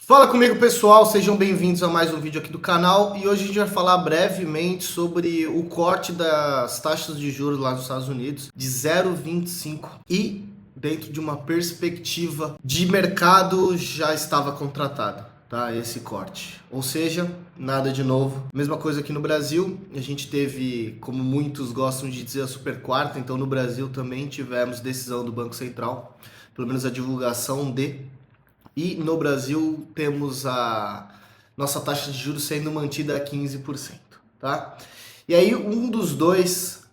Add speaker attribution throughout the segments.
Speaker 1: Fala comigo, pessoal, sejam bem-vindos a mais um vídeo aqui do canal e hoje a gente vai falar brevemente sobre o corte das taxas de juros lá nos Estados Unidos de 0,25 e dentro de uma perspectiva de mercado já estava contratado, tá? Esse corte, ou seja, nada de novo. Mesma coisa aqui no Brasil, a gente teve, como muitos gostam de dizer, a super quarta, então no Brasil também tivemos decisão do Banco Central, pelo menos a divulgação e no Brasil temos a nossa taxa de juros sendo mantida a 15%, tá? E aí os dois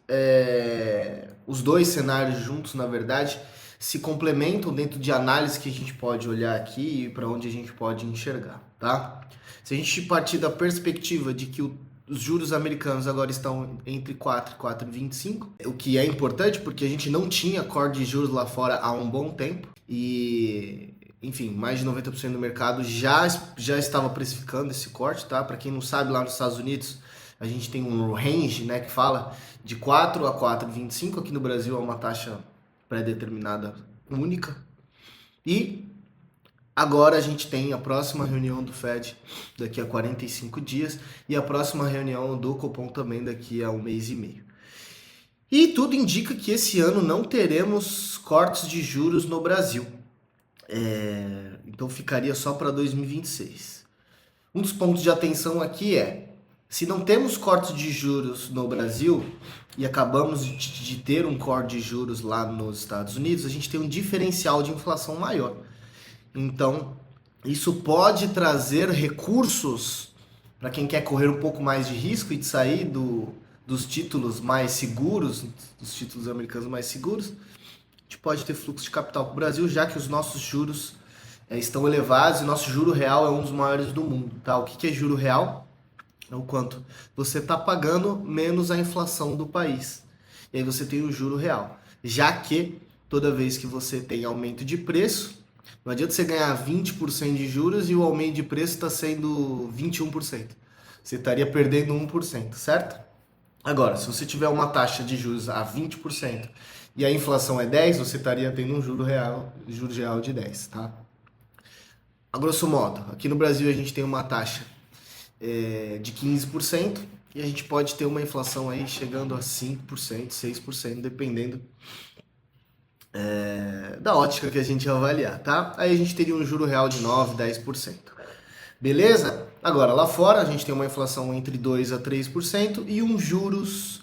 Speaker 1: cenários juntos, na verdade, se complementam dentro de análise que a gente pode olhar aqui e para onde a gente pode enxergar, tá? Se a gente partir da perspectiva de que os juros americanos agora estão entre 4 e 4,25, o que é importante porque a gente não tinha corte de juros lá fora há um bom tempo e... Enfim, mais de 90% do mercado já estava precificando esse corte, tá? Para quem não sabe, lá nos Estados Unidos a gente tem um range, né, que fala de 4 a 4,25. Aqui no Brasil é uma taxa pré-determinada única. E agora a gente tem a próxima reunião do Fed daqui a 45 dias e a próxima reunião do Copom também daqui a um mês e meio. E tudo indica que esse ano não teremos cortes de juros no Brasil. Então ficaria só para 2026. Um dos pontos de atenção aqui é, se não temos cortes de juros no Brasil e acabamos de ter um corte de juros lá nos Estados Unidos, a gente tem um diferencial de inflação maior. Então isso pode trazer recursos para quem quer correr um pouco mais de risco e de sair dos títulos mais seguros, dos títulos americanos mais seguros. A gente pode ter fluxo de capital para o Brasil, já que os nossos juros estão elevados e nosso juro real é um dos maiores do mundo, tá? O que é juro real? É o quanto você está pagando menos a inflação do país. E aí você tem o juro real. Já que toda vez que você tem aumento de preço, não adianta você ganhar 20% de juros e o aumento de preço está sendo 21%. Você estaria perdendo 1%, certo? Agora, se você tiver uma taxa de juros a 20% e a inflação é 10%, você estaria tendo um juro real de 10%, tá? A grosso modo, aqui no Brasil a gente tem uma taxa de 15% e a gente pode ter uma inflação aí chegando a 5%, 6%, dependendo da ótica que a gente avaliar, tá? Aí a gente teria um juro real de 9%, 10%. Beleza? Agora, lá fora a gente tem uma inflação entre 2% a 3% e um juros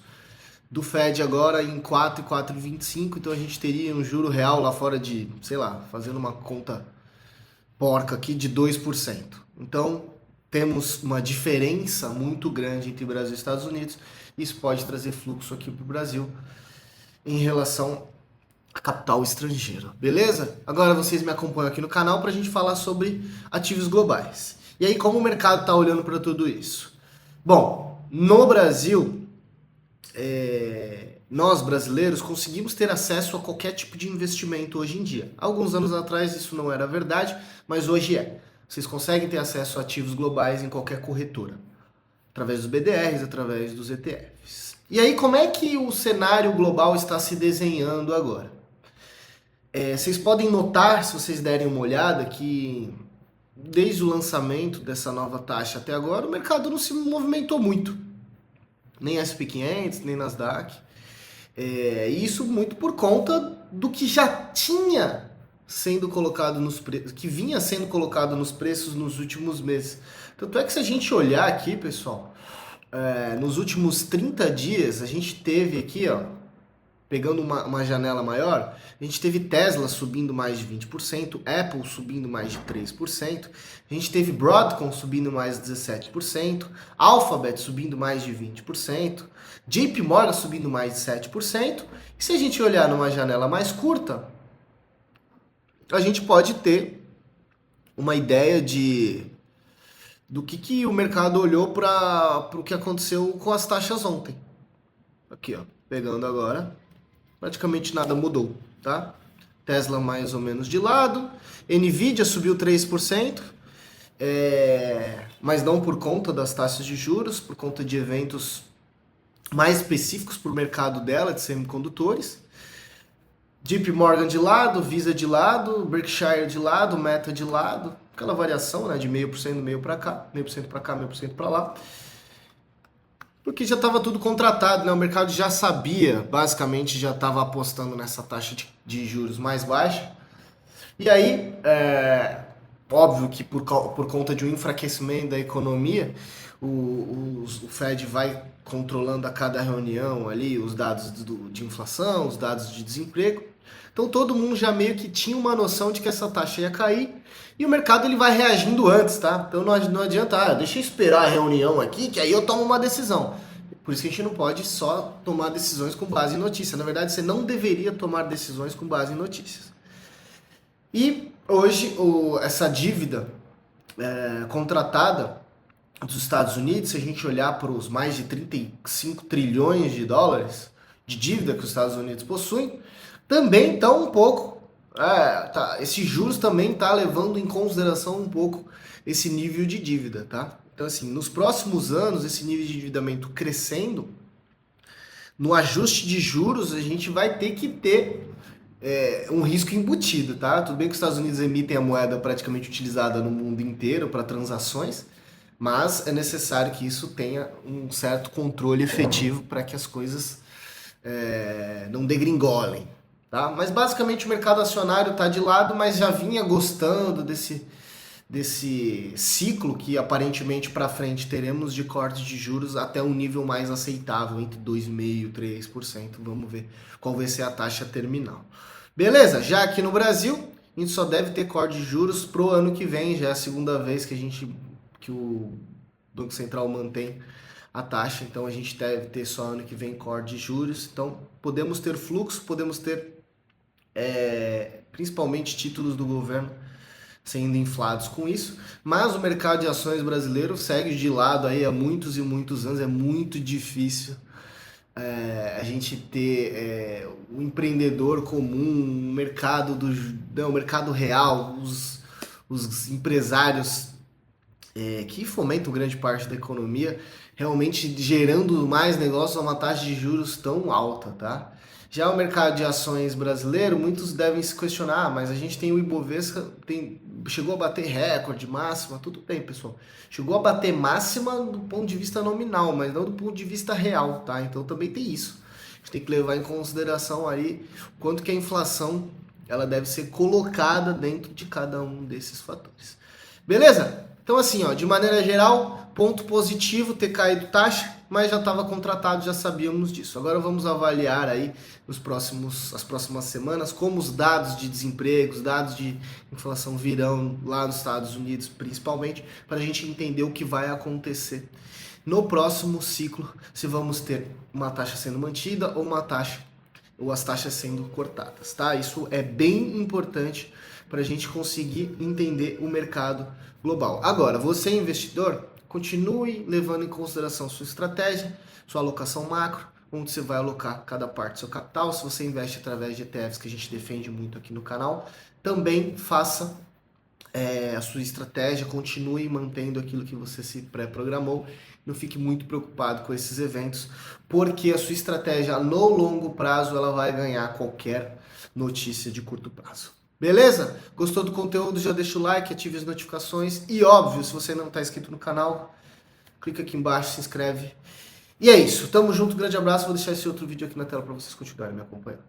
Speaker 1: do Fed agora em 4 e 4,25, então a gente teria um juro real lá fora de, sei lá, fazendo uma conta porca aqui, de 2%. Então, temos uma diferença muito grande entre Brasil e Estados Unidos. Isso pode trazer fluxo aqui para o Brasil em relação a capital estrangeiro, beleza? Agora vocês me acompanham aqui no canal para a gente falar sobre ativos globais. E aí, como o mercado está olhando para tudo isso? Bom, no Brasil, nós brasileiros conseguimos ter acesso a qualquer tipo de investimento hoje em dia. Alguns anos atrás isso não era verdade, mas hoje é. Vocês conseguem ter acesso a ativos globais em qualquer corretora, através dos BDRs, através dos ETFs. E aí, como é que o cenário global está se desenhando agora? Vocês podem notar, se vocês derem uma olhada, que desde o lançamento dessa nova taxa até agora, o mercado não se movimentou muito. Nem S&P 500, nem Nasdaq. Isso muito por conta do que já tinha sendo colocado nos preços, que vinha sendo colocado nos preços nos últimos meses. Tanto é que se a gente olhar aqui, pessoal, nos últimos 30 dias, a gente teve aqui, ó, pegando uma janela maior, a gente teve Tesla subindo mais de 20%, Apple subindo mais de 3%, a gente teve Broadcom subindo mais de 17%, Alphabet subindo mais de 20%, JP Morgan subindo mais de 7%, e se a gente olhar numa janela mais curta, a gente pode ter uma ideia do que o mercado olhou para o que aconteceu com as taxas ontem. Aqui, ó, pegando agora. Praticamente nada mudou, tá? Tesla mais ou menos de lado, Nvidia subiu 3%, mas não por conta das taxas de juros, por conta de eventos mais específicos para o mercado dela, de semicondutores. JP Morgan de lado, Visa de lado, Berkshire de lado, Meta de lado, aquela variação, né, de 0,5%, meio para cá, 0,5% para lá, porque já estava tudo contratado, né? O mercado já sabia, basicamente já estava apostando nessa taxa de juros mais baixa. E aí, óbvio que por conta de um enfraquecimento da economia, o Fed vai controlando a cada reunião ali os dados de inflação, os dados de desemprego. Então todo mundo já meio que tinha uma noção de que essa taxa ia cair e o mercado ele vai reagindo antes, tá? Então não adianta, deixa eu esperar a reunião aqui que aí eu tomo uma decisão. Por isso que a gente não pode só tomar decisões com base em notícia. Na verdade, você não deveria tomar decisões com base em notícias. E hoje essa dívida contratada dos Estados Unidos, se a gente olhar para os mais de 35 trilhões de dólares de dívida que os Estados Unidos possuem, também está um pouco. Esses juros também está levando em consideração um pouco esse nível de dívida, tá? Então, assim, nos próximos anos, esse nível de endividamento crescendo, no ajuste de juros, a gente vai ter que ter um risco embutido, tá? Tudo bem que os Estados Unidos emitem a moeda praticamente utilizada no mundo inteiro para transações, mas é necessário que isso tenha um certo controle efetivo para que as coisas não degringolem, tá? Mas basicamente o mercado acionário está de lado, mas já vinha gostando desse ciclo que aparentemente para frente teremos de corte de juros até um nível mais aceitável, entre 2,5% e 3%. Vamos ver qual vai ser a taxa terminal. Beleza? Já aqui no Brasil, a gente só deve ter corte de juros pro ano que vem, já é a segunda vez que o Banco Central mantém a taxa, então a gente deve ter só ano que vem corte de juros. Então podemos ter fluxo, podemos ter principalmente títulos do governo sendo inflados com isso, mas o mercado de ações brasileiro segue de lado aí há muitos e muitos anos. É muito difícil a gente ter um empreendedor comum, o mercado real, os empresários que fomentam grande parte da economia, realmente gerando mais negócios a uma taxa de juros tão alta, tá? Já o mercado de ações brasileiro, muitos devem se questionar, mas a gente tem o Ibovespa, chegou a bater recorde, máxima, tudo bem, pessoal. Chegou a bater máxima do ponto de vista nominal, mas não do ponto de vista real, tá? Então também tem isso. A gente tem que levar em consideração aí o quanto que a inflação ela deve ser colocada dentro de cada um desses fatores. Beleza? Então assim, ó, de maneira geral, ponto positivo ter caído taxa, mas já estava contratado, já sabíamos disso. Agora vamos avaliar aí as próximas semanas como os dados de desemprego, os dados de inflação virão lá nos Estados Unidos, principalmente, para a gente entender o que vai acontecer no próximo ciclo, se vamos ter uma taxa sendo mantida ou as taxas sendo cortadas, tá? Isso é bem importante para a gente conseguir entender o mercado global. Agora, você investidor, continue levando em consideração sua estratégia, sua alocação macro, onde você vai alocar cada parte do seu capital. Se você investe através de ETFs, que a gente defende muito aqui no canal, também faça a sua estratégia, continue mantendo aquilo que você se pré-programou. Não fique muito preocupado com esses eventos, porque a sua estratégia no longo prazo ela vai ganhar qualquer notícia de curto prazo. Beleza? Gostou do conteúdo? Já deixa o like, ative as notificações e, óbvio, se você não está inscrito no canal, clica aqui embaixo, se inscreve. E é isso, tamo junto, grande abraço, vou deixar esse outro vídeo aqui na tela para vocês continuarem me acompanhando.